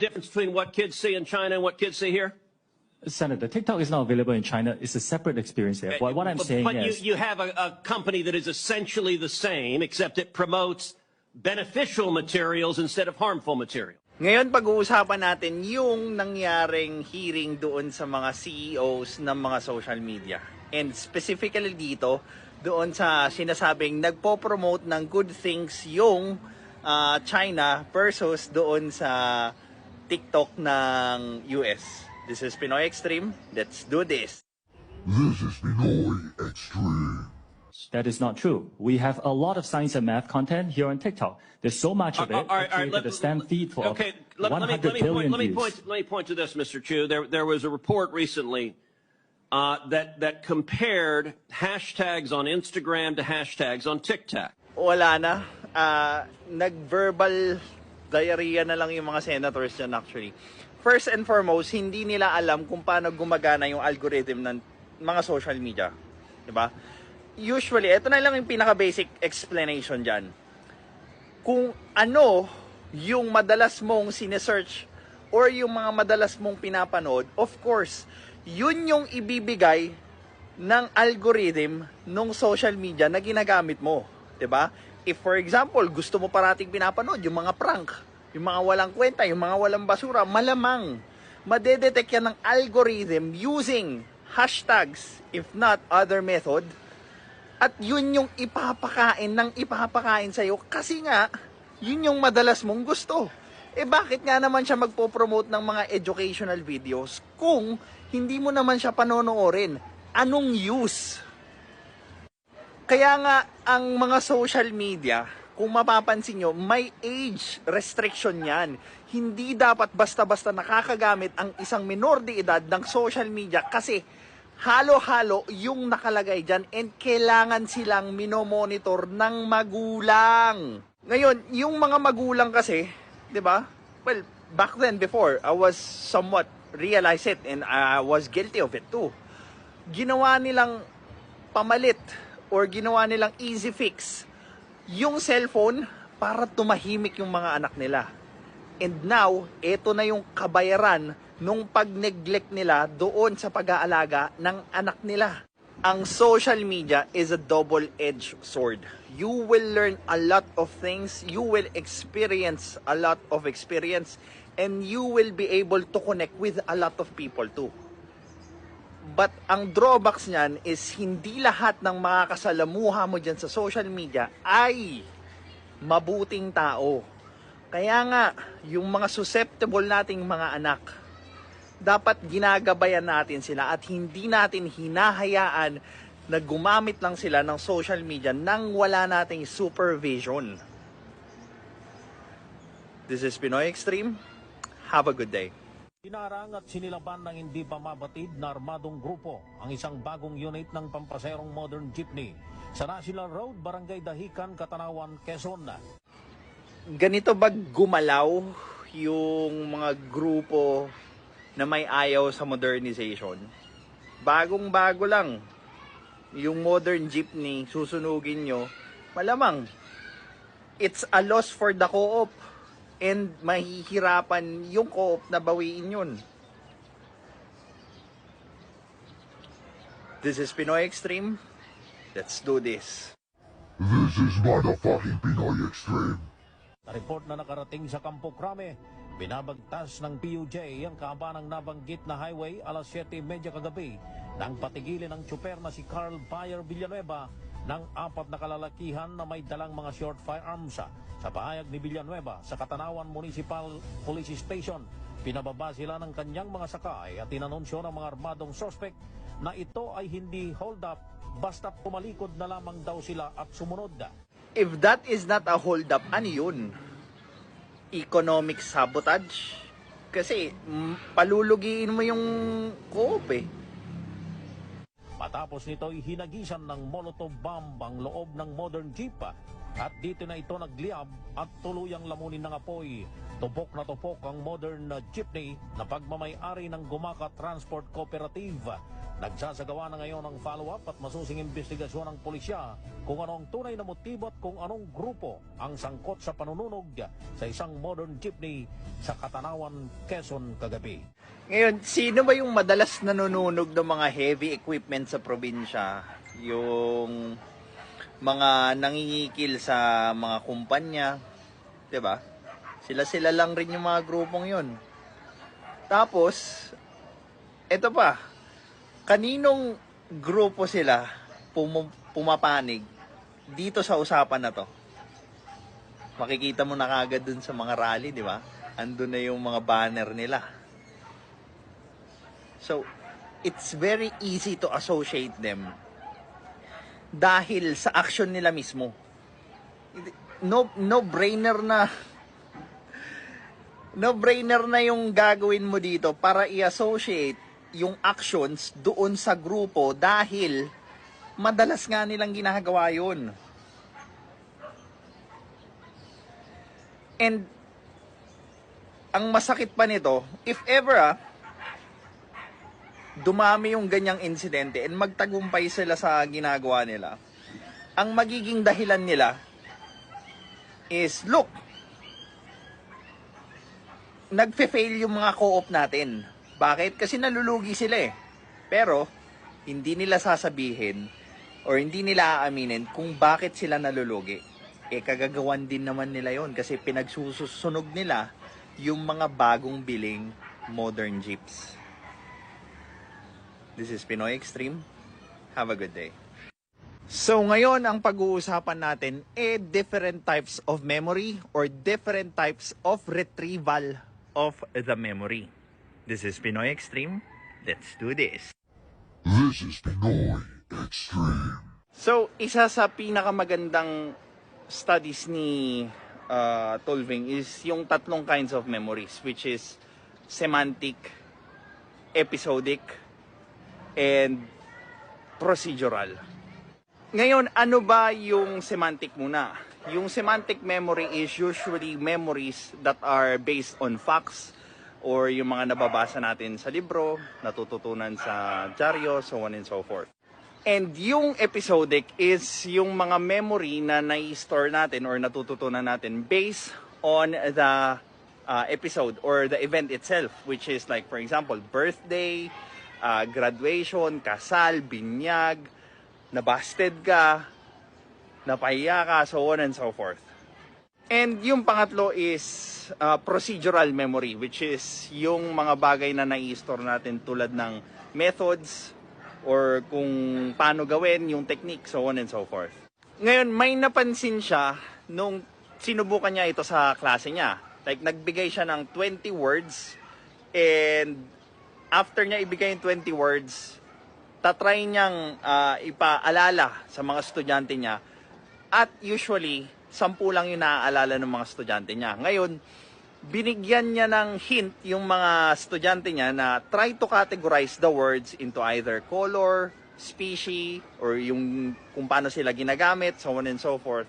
difference between what kids see in China and what kids see here? Senator, TikTok is not available in China. It's a separate experience there. What I'm saying is... But you have a company that is essentially the same, except it promotes beneficial materials instead of harmful materials. Ngayon, pag-uusapan natin yung nangyaring hearing doon sa mga CEOs ng mga social media. And specifically dito, doon sa sinasabing nagpo-promote ng good things yung China versus doon sa TikTok ng US. This is Pinoy Extreme. Let's do this. This is Pinoy Extreme. That is not true. We have a lot of science and math content here on TikTok. There's so much of it. Created a stem feed for 100 billion views. Let me point to this, Mr. Chu. There was a report recently that compared hashtags on Instagram to hashtags on TikTok. Wala na. Nag-verbal diarrhea na lang yung mga senators dyan actually. First and foremost, hindi nila alam kung paano gumagana yung algorithm ng mga social media. Diba? Usually, ito na lang yung pinaka-basic explanation dyan. Kung ano yung madalas mong sinesearch or yung mga madalas mong pinapanood, of course, yun yung ibibigay ng algorithm ng social media na ginagamit mo. Diba? If for example, gusto mo parating pinapanood yung mga prank, yung mga walang kwenta, yung mga walang basura, malamang madedetect yan ng algorithm using hashtags, if not other method. At yun yung ipapakain sa'yo kasi nga, yun yung madalas mong gusto. Eh bakit nga naman siya magpo-promote ng mga educational videos kung hindi mo naman siya panonoorin? Anong use? Kaya nga, ang mga social media, kung mapapansin nyo, may age restriction yan. Hindi dapat basta-basta nakakagamit ang isang minor de edad ng social media kasi halo-halo yung nakalagay dyan and kailangan silang minomonitor ng magulang. Ngayon, yung mga magulang kasi, di ba? Well, back then, before, I was somewhat realized it and I was guilty of it too. Ginawa nilang pamalit or ginawa nilang easy fix yung cellphone para tumahimik yung mga anak nila. And now, eto na yung kabayaran nung pag-neglect nila doon sa pag-aalaga ng anak nila. Ang social media is a double-edged sword. You will learn a lot of things, you will experience a lot of experience, and you will be able to connect with a lot of people too. But ang drawbacks niyan is hindi lahat ng mga kasalamuha mo dyan sa social media ay mabuting tao. Kaya nga, yung mga susceptible nating mga anak, dapat ginagabayan natin sila at hindi natin hinahayaan na gumamit lang sila ng social media nang wala nating supervision. This is Pinoy Extreme. Have a good day. Hinarang at sinilaban ng hindi pa mabatid na armadong grupo ang isang bagong unit ng pampaserong modern jeepney sa National Road, Barangay Dahican, Katanawan, Quezon. Ganito ba gumalaw yung mga grupo na may ayaw sa modernization? Bagong-bago lang. Yung modern jeepney, susunugin nyo, malamang it's a loss for the co-op. And mahihirapan yung co-op na bawiin yun. This is Pinoy Extreme. Let's do this. This is motherfucking Pinoy Extreme. Report na nakarating sa Campo Crame, binabagtas ng PUJ ang kahaba ng nabanggit na highway alas 7:30 kagabi nang patigilin ng tsuper na si Carl Bayer Villanueva ng 4 na kalalakihan na may dalang mga short firearms. Sa pahayag ni Villanueva sa Katanawan Municipal Police Station, pinababa sila ng kanyang mga sakay at inanunsyo ng mga armadong suspect na ito ay hindi hold up basta't pumalikod na lamang daw sila at sumunod. If that is not a hold up, ano yun? Economic sabotage? Kasi palulugiin mo yung co-op eh. Matapos nito'y hinagisan ng Molotov bomb ang loob ng modern jeep at dito na ito nagliab at tuluyang lamunin ng apoy. Tupok na tupok ang modern jeepney na pagmamay-ari ng Gumaka Transport Cooperative. Nagsasagawa na ngayon ng follow-up at masusing investigasyon ng pulisya kung ano ang tunay na motibo at kung anong grupo ang sangkot sa panununog sa isang modern jeepney sa Katanawan, Quezon kagabi. Ngayon, sino ba yung madalas nanununog ng mga heavy equipment sa probinsya? Yung mga nangingikil sa mga kumpanya, 'di ba? Sila lang rin yung mga grupong 'yon. Tapos, eto pa, kaninong grupo sila pumapanig dito sa usapan na to? Makikita mo na kagad dun sa mga rally, di ba? Andun na yung mga banner nila. So, it's very easy to associate them dahil sa action nila mismo. No-brainer na yung gagawin mo dito para i-associate yung actions doon sa grupo dahil madalas nga nilang ginagawa yun. And ang masakit pa nito, if ever dumami yung ganyang insidente and magtagumpay sila sa ginagawa nila, ang magiging dahilan nila is, look, nagfe-fail yung mga co-op natin. Bakit? Kasi nalulugi sila eh. Pero, hindi nila sasabihin or hindi nila aaminin kung bakit sila nalulugi. Eh, kagagawan din naman nila yon kasi pinagsusunog nila yung mga bagong biling modern jeeps. This is Pinoy Extreme. Have a good day. So, ngayon ang pag-uusapan natin different types of memory or different types of retrieval of the memory. This is Pinoy Extreme. Let's do this. This is Pinoy Extreme. So, isa sa pinakamagandang studies ni Tolving is yung tatlong kinds of memories, which is semantic, episodic, and procedural. Ngayon, ano ba yung semantic muna? Yung semantic memory is usually memories that are based on facts, or yung mga nababasa natin sa libro, natututunan sa dyaryo, so on and so forth. And yung episodic is yung mga memory na nai-store natin or natututunan natin based on the episode or the event itself, which is like, for example, birthday, graduation, kasal, binyag, nabasted ka, napahiya ka, so on and so forth. And yung pangatlo is procedural memory, which is yung mga bagay na nai-store natin tulad ng methods or kung paano gawin, yung technique, so on and so forth. Ngayon, may napansin siya nung sinubukan niya ito sa klase niya. Like, nagbigay siya ng 20 words and after niya ibigay yung 20 words, tatry niyang ipaalala sa mga estudyante niya at usually 10 lang yung naaalala ng mga estudyante niya. Ngayon, binigyan niya ng hint yung mga estudyante niya na try to categorize the words into either color, species, or yung kung paano sila ginagamit, so on and so forth.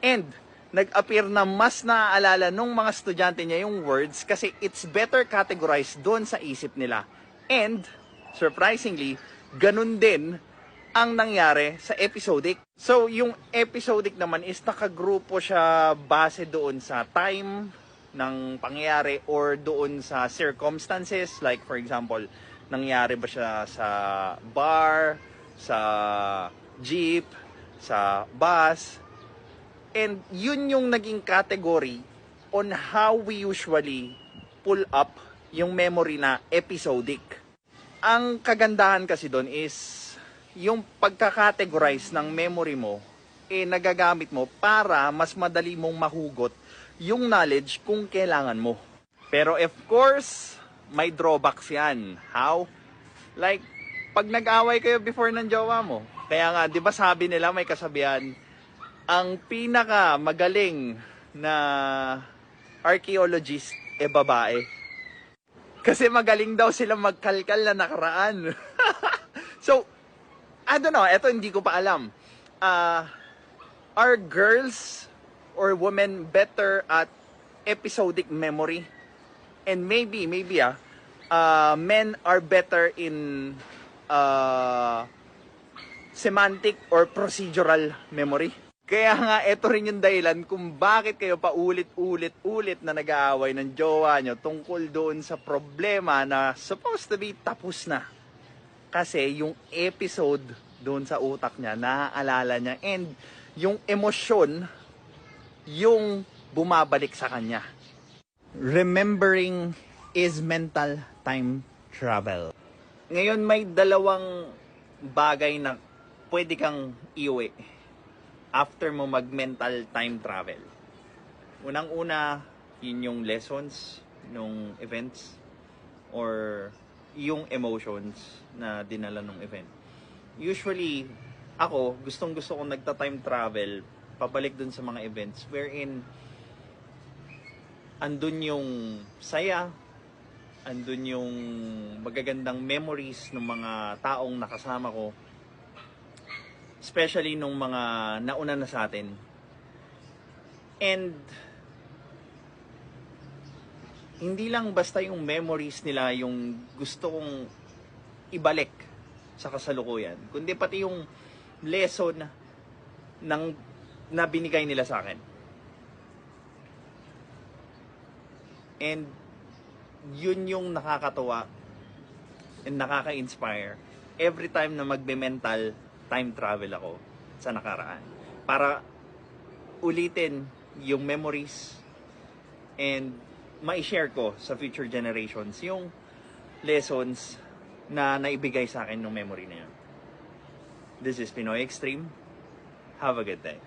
And nag-appear na mas naaalala ng mga estudyante niya yung words kasi it's better categorized doon sa isip nila. And, surprisingly, ganun din ang nangyari sa episodic. So, yung episodic naman is nakagrupo siya base doon sa time ng pangyayari or doon sa circumstances. Like, for example, nangyari ba siya sa bar, sa jeep, sa bus. And yun yung naging category on how we usually pull up yung memory na episodic. Ang kagandahan kasi doon is yung pagkakategorize ng memory mo, nagagamit mo para mas madali mong mahugot yung knowledge kung kailangan mo. Pero of course, may drawbacks yan. How? Like, pag nag-away kayo before ng jowa mo, kaya nga, di ba sabi nila may kasabihan, ang pinaka magaling na archaeologist babae. Kasi magaling daw sila magkalkal na nakaraan. So, I don't know, eto hindi ko pa alam. Are girls or women better at episodic memory? And maybe men are better in semantic or procedural memory. Kaya nga, ito rin yung dahilan kung bakit kayo paulit-ulit na nag-aaway ng jowa nyo tungkol doon sa problema na supposed to be tapos na. Kasi yung episode doon sa utak niya, naaalala niya, and yung emosyon, yung bumabalik sa kanya. Remembering is mental time travel. Ngayon, may dalawang bagay na pwede kang iuwi after mo mag-mental time travel. Unang-una, yun yung lessons nung events or yung emotions na dinala nung event. Usually, ako, gustong-gusto kong nagta-time travel pabalik dun sa mga events wherein andun yung saya, andun yung magagandang memories ng mga taong nakasama ko, especially nung mga nauna na sa atin. And hindi lang basta yung memories nila yung gusto kong ibalik sa kasalukuyan, kundi pati yung lesson na binigay nila sa akin. And yun yung nakakatuwa and nakaka-inspire every time na magbe-mental time travel ako sa nakaraan para ulitin yung memories and ma-share ko sa future generations yung lessons na naibigay sa akin ng memory na yun. This is Pinoy Extreme. Have a good day.